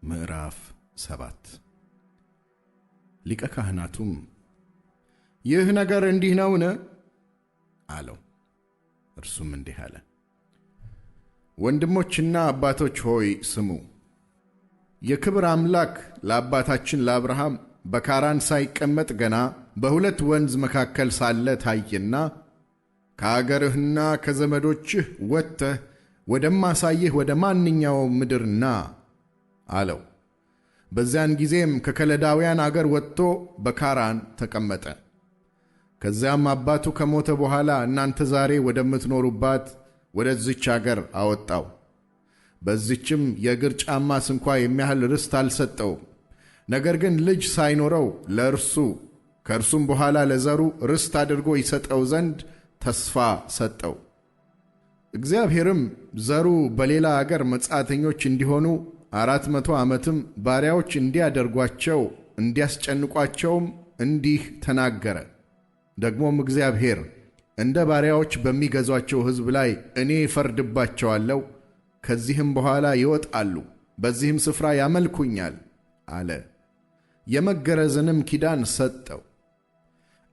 ምዕራፍ 7 ሊቀ ካህናቱም ይህ ነገር እንዲህ ነውን? አለው። እርሱም እንዲህ አለ፣ ወንድሞችና አባቶች ሆይ ስሙ። የክብር አምላክ ለአባታችን ለአብርሃም በካራን ሳይቀመጥ ገና በሁለት ወንዝ መካከል ሳለ ታየና ከአገርህና ከዘመዶችህ ወጥተህ ወደማሳይህ ወደ ማንኛውም ምድር ና አለው። በዚያን ጊዜም ከከለዳውያን አገር ወጥቶ በካራን ተቀመጠ። ከዚያም አባቱ ከሞተ በኋላ እናንተ ዛሬ ወደምትኖሩባት ወደዚች አገር አወጣው። በዚችም የእግር ጫማ ስንኳ የሚያህል ርስት አልሰጠውም። ነገር ግን ልጅ ሳይኖረው ለእርሱ ከእርሱም በኋላ ለዘሩ ርስት አድርጎ ይሰጠው ዘንድ ተስፋ ሰጠው። እግዚአብሔርም ዘሩ በሌላ አገር መጻተኞች እንዲሆኑ 400 ዓመትም ባሪያዎች እንዲያደርጓቸው እንዲያስጨንቋቸውም እንዲህ ተናገረ። ደግሞም እግዚአብሔር እንደ ባሪያዎች በሚገዟቸው ሕዝብ ላይ እኔ እፈርድባቸዋለሁ፣ ከዚህም በኋላ ይወጣሉ፣ በዚህም ስፍራ ያመልኩኛል አለ። የመገረዝንም ኪዳን ሰጠው።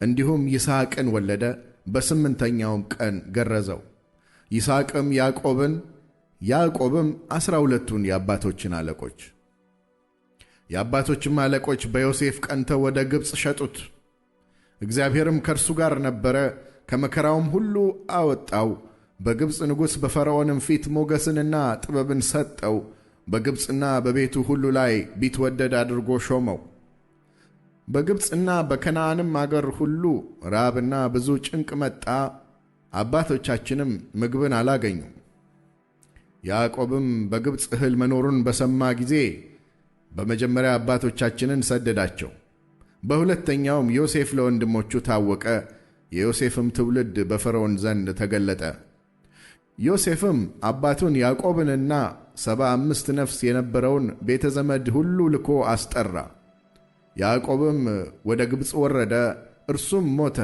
እንዲሁም ይስሐቅን ወለደ። በስምንተኛውም ቀን ገረዘው። ይስሐቅም ያዕቆብን፣ ያዕቆብም 12ቱን የአባቶችን አለቆች። የአባቶችም አለቆች በዮሴፍ ቀንተው ወደ ግብፅ ሸጡት። እግዚአብሔርም ከእርሱ ጋር ነበረ፣ ከመከራውም ሁሉ አወጣው። በግብፅ ንጉሥ በፈርዖንም ፊት ሞገስንና ጥበብን ሰጠው። በግብፅና በቤቱ ሁሉ ላይ ቢትወደድ አድርጎ ሾመው። በግብፅና በከነዓንም አገር ሁሉ ራብና ብዙ ጭንቅ መጣ። አባቶቻችንም ምግብን አላገኙም። ያዕቆብም በግብፅ እህል መኖሩን በሰማ ጊዜ በመጀመሪያ አባቶቻችንን ሰደዳቸው። በሁለተኛውም ዮሴፍ ለወንድሞቹ ታወቀ። የዮሴፍም ትውልድ በፈርዖን ዘንድ ተገለጠ። ዮሴፍም አባቱን ያዕቆብንና 75 ነፍስ የነበረውን ቤተ ዘመድ ሁሉ ልኮ አስጠራ። ያዕቆብም ወደ ግብፅ ወረደ፣ እርሱም ሞተ።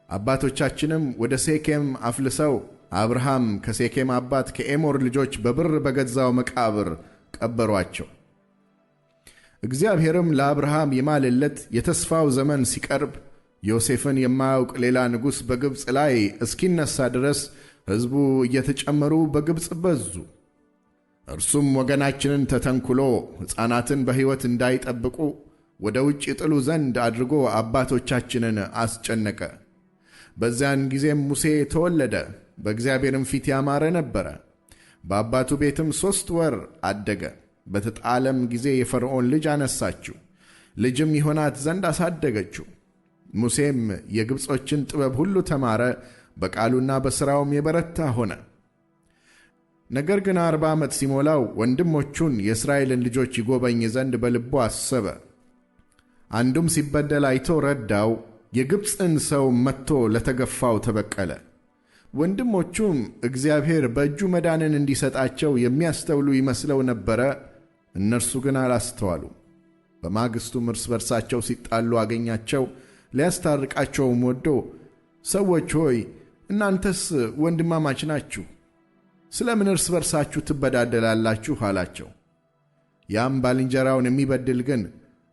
አባቶቻችንም ወደ ሴኬም አፍልሰው አብርሃም ከሴኬም አባት ከኤሞር ልጆች በብር በገዛው መቃብር ቀበሯቸው። እግዚአብሔርም ለአብርሃም የማለለት የተስፋው ዘመን ሲቀርብ ዮሴፍን የማያውቅ ሌላ ንጉሥ በግብፅ ላይ እስኪነሣ ድረስ ሕዝቡ እየተጨመሩ በግብፅ በዙ። እርሱም ወገናችንን ተተንኩሎ ሕፃናትን በሕይወት እንዳይጠብቁ ወደ ውጭ ጥሉ ዘንድ አድርጎ አባቶቻችንን አስጨነቀ። በዚያን ጊዜም ሙሴ ተወለደ፣ በእግዚአብሔርም ፊት ያማረ ነበረ። በአባቱ ቤትም 3 ወር አደገ። በተጣለም ጊዜ የፈርዖን ልጅ አነሳችው፣ ልጅም ይሆናት ዘንድ አሳደገችው። ሙሴም የግብጾችን ጥበብ ሁሉ ተማረ፣ በቃሉና በሥራውም የበረታ ሆነ። ነገር ግን 40 ዓመት ሲሞላው ወንድሞቹን የእስራኤልን ልጆች ይጎበኝ ዘንድ በልቡ አሰበ። አንዱም ሲበደል አይቶ ረዳው፣ የግብፅን ሰው መትቶ ለተገፋው ተበቀለ። ወንድሞቹም እግዚአብሔር በእጁ መዳንን እንዲሰጣቸው የሚያስተውሉ ይመስለው ነበረ፣ እነርሱ ግን አላስተዋሉ። በማግስቱም እርስ በርሳቸው ሲጣሉ አገኛቸው። ሊያስታርቃቸውም ወዶ ሰዎች ሆይ እናንተስ ወንድማማች ናችሁ፣ ስለምን እርስ በርሳችሁ ትበዳደላላችሁ? አላቸው። ያም ባልንጀራውን የሚበድል ግን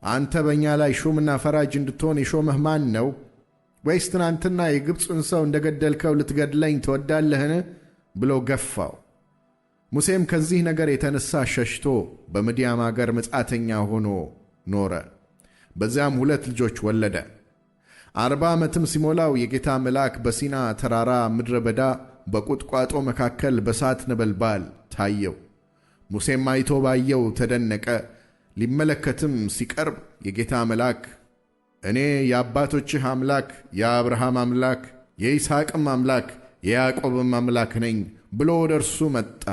አንተ በእኛ ላይ ሹምና ፈራጅ እንድትሆን የሾመህ ማን ነው? ወይስ ትናንትና የግብፁን ሰው እንደ ገደልከው ልትገድለኝ ትወዳለህን? ብሎ ገፋው። ሙሴም ከዚህ ነገር የተነሣ ሸሽቶ በምድያም አገር መጻተኛ ሆኖ ኖረ። በዚያም 2 ልጆች ወለደ። 40 ዓመትም ሲሞላው የጌታ መልአክ በሲና ተራራ ምድረ በዳ በቁጥቋጦ መካከል በእሳት ነበልባል ታየው። ሙሴም አይቶ ባየው ተደነቀ። ሊመለከትም ሲቀርብ የጌታ መልአክ እኔ የአባቶችህ አምላክ የአብርሃም አምላክ የይስሐቅም አምላክ የያዕቆብም አምላክ ነኝ ብሎ ወደ እርሱ መጣ።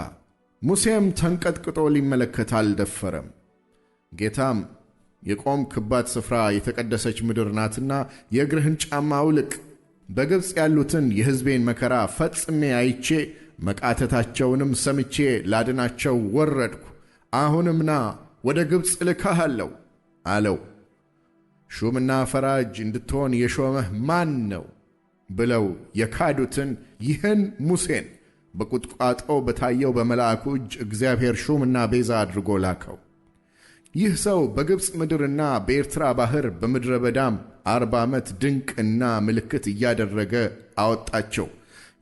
ሙሴም ተንቀጥቅጦ ሊመለከት አልደፈረም። ጌታም የቆምክባት ስፍራ የተቀደሰች ምድር ናትና የእግርህን ጫማ አውልቅ፣ በግብፅ ያሉትን የሕዝቤን መከራ ፈጽሜ አይቼ መቃተታቸውንም ሰምቼ ላድናቸው ወረድኩ። አሁንም ና ወደ ግብፅ እልክሃለሁ አለው። ሹምና ፈራጅ እንድትሆን የሾመህ ማን ነው ብለው የካዱትን ይህን ሙሴን በቁጥቋጦ በታየው በመልአኩ እጅ እግዚአብሔር ሹምና ቤዛ አድርጎ ላከው። ይህ ሰው በግብፅ ምድርና በኤርትራ ባሕር በምድረ በዳም 40 ዓመት ድንቅና ምልክት እያደረገ አወጣቸው።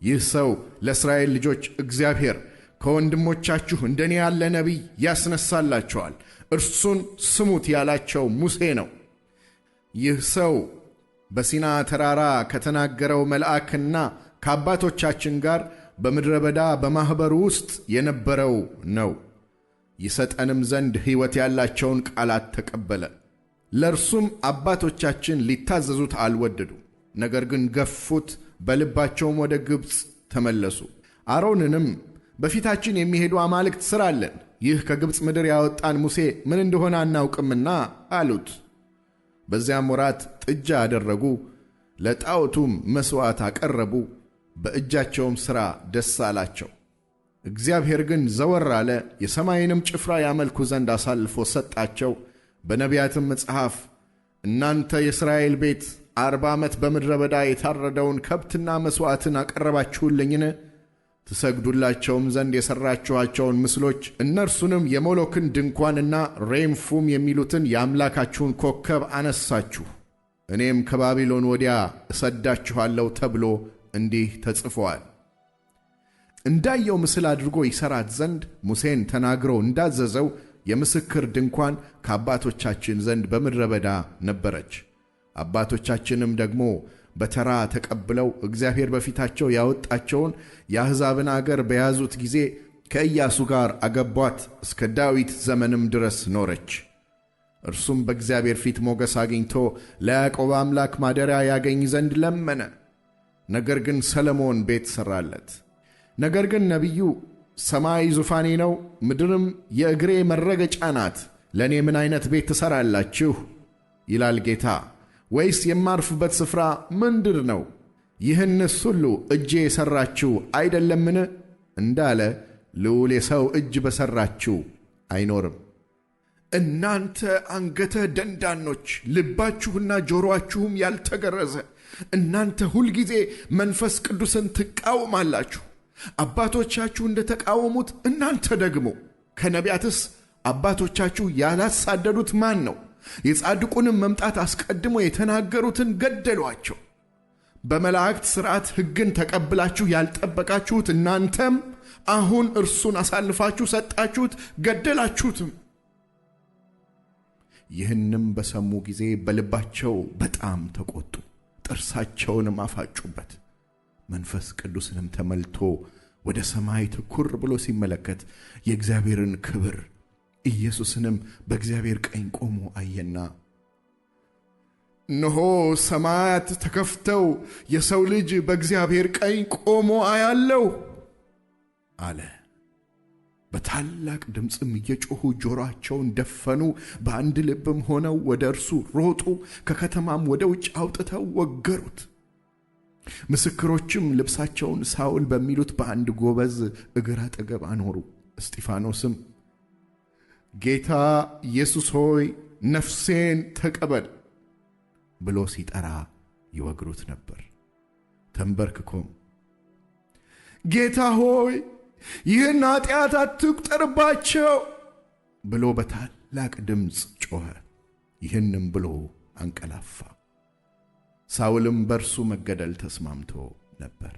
ይህ ሰው ለእስራኤል ልጆች እግዚአብሔር ከወንድሞቻችሁ እንደኔ ያለ ነቢይ ያስነሳላቸዋል፣ እርሱን ስሙት ያላቸው ሙሴ ነው። ይህ ሰው በሲና ተራራ ከተናገረው መልአክና ከአባቶቻችን ጋር በምድረ በዳ በማኅበሩ ውስጥ የነበረው ነው። ይሰጠንም ዘንድ ሕይወት ያላቸውን ቃላት ተቀበለ። ለእርሱም አባቶቻችን ሊታዘዙት አልወደዱም፣ ነገር ግን ገፉት፣ በልባቸውም ወደ ግብፅ ተመለሱ። አሮንንም በፊታችን የሚሄዱ አማልክት ሥራለን፣ ይህ ከግብፅ ምድር ያወጣን ሙሴ ምን እንደሆነ አናውቅምና አሉት። በዚያም ወራት ጥጃ አደረጉ፣ ለጣዖቱም መሥዋዕት አቀረቡ፣ በእጃቸውም ሥራ ደስ አላቸው። እግዚአብሔር ግን ዘወር አለ፣ የሰማይንም ጭፍራ ያመልኩ ዘንድ አሳልፎ ሰጣቸው። በነቢያትም መጽሐፍ እናንተ የእስራኤል ቤት 40 ዓመት በምድረ በዳ የታረደውን ከብትና መሥዋዕትን አቀረባችሁልኝን? ትሰግዱላቸውም ዘንድ የሠራችኋቸውን ምስሎች እነርሱንም የሞሎክን ድንኳንና ሬምፉም የሚሉትን የአምላካችሁን ኮከብ አነሳችሁ። እኔም ከባቢሎን ወዲያ እሰዳችኋለሁ ተብሎ እንዲህ ተጽፎአል። እንዳየው ምስል አድርጎ ይሠራት ዘንድ ሙሴን ተናግሮ እንዳዘዘው የምስክር ድንኳን ከአባቶቻችን ዘንድ በምድረ በዳ ነበረች። አባቶቻችንም ደግሞ በተራ ተቀብለው እግዚአብሔር በፊታቸው ያወጣቸውን የአሕዛብን አገር በያዙት ጊዜ ከኢያሱ ጋር አገቧት፣ እስከ ዳዊት ዘመንም ድረስ ኖረች። እርሱም በእግዚአብሔር ፊት ሞገስ አግኝቶ ለያዕቆብ አምላክ ማደሪያ ያገኝ ዘንድ ለመነ። ነገር ግን ሰሎሞን ቤት ሠራለት። ነገር ግን ነቢዩ ሰማይ ዙፋኔ ነው፣ ምድርም የእግሬ መረገጫ ናት፣ ለእኔ ምን ዓይነት ቤት ትሠራላችሁ? ይላል ጌታ። ወይስ የማርፍበት ስፍራ ምንድር ነው? ይህንስ ሁሉ እጄ የሠራችው አይደለምን? እንዳለ ልዑል የሰው እጅ በሠራችው አይኖርም። እናንተ አንገተ ደንዳኖች፣ ልባችሁና ጆሮአችሁም ያልተገረዘ እናንተ ሁልጊዜ መንፈስ ቅዱስን ትቃወማላችሁ። አባቶቻችሁ እንደ ተቃወሙት እናንተ ደግሞ። ከነቢያትስ አባቶቻችሁ ያላሳደዱት ማን ነው? የጻድቁንም መምጣት አስቀድሞ የተናገሩትን ገደሏቸው። በመላእክት ሥርዓት ሕግን ተቀብላችሁ ያልጠበቃችሁት እናንተም አሁን እርሱን አሳልፋችሁ ሰጣችሁት፣ ገደላችሁትም። ይህንም በሰሙ ጊዜ በልባቸው በጣም ተቆጡ፣ ጥርሳቸውንም አፋጩበት። መንፈስ ቅዱስንም ተመልቶ ወደ ሰማይ ትኩር ብሎ ሲመለከት የእግዚአብሔርን ክብር ኢየሱስንም በእግዚአብሔር ቀኝ ቆሞ አየና፣ እነሆ ሰማያት ተከፍተው የሰው ልጅ በእግዚአብሔር ቀኝ ቆሞ አያለው አለ። በታላቅ ድምፅም እየጮኹ ጆሮአቸውን ደፈኑ፣ በአንድ ልብም ሆነው ወደ እርሱ ሮጡ፣ ከከተማም ወደ ውጭ አውጥተው ወገሩት። ምስክሮችም ልብሳቸውን ሳውል በሚሉት በአንድ ጎበዝ እግር አጠገብ አኖሩ። እስጢፋኖስም ጌታ ኢየሱስ ሆይ ነፍሴን ተቀበል ብሎ ሲጠራ ይወግሩት ነበር። ተንበርክኮም ጌታ ሆይ ይህን ኃጢአት አትቁጠርባቸው ብሎ በታላቅ ድምፅ ጮኸ። ይህንም ብሎ አንቀላፋ። ሳውልም በእርሱ መገደል ተስማምቶ ነበር።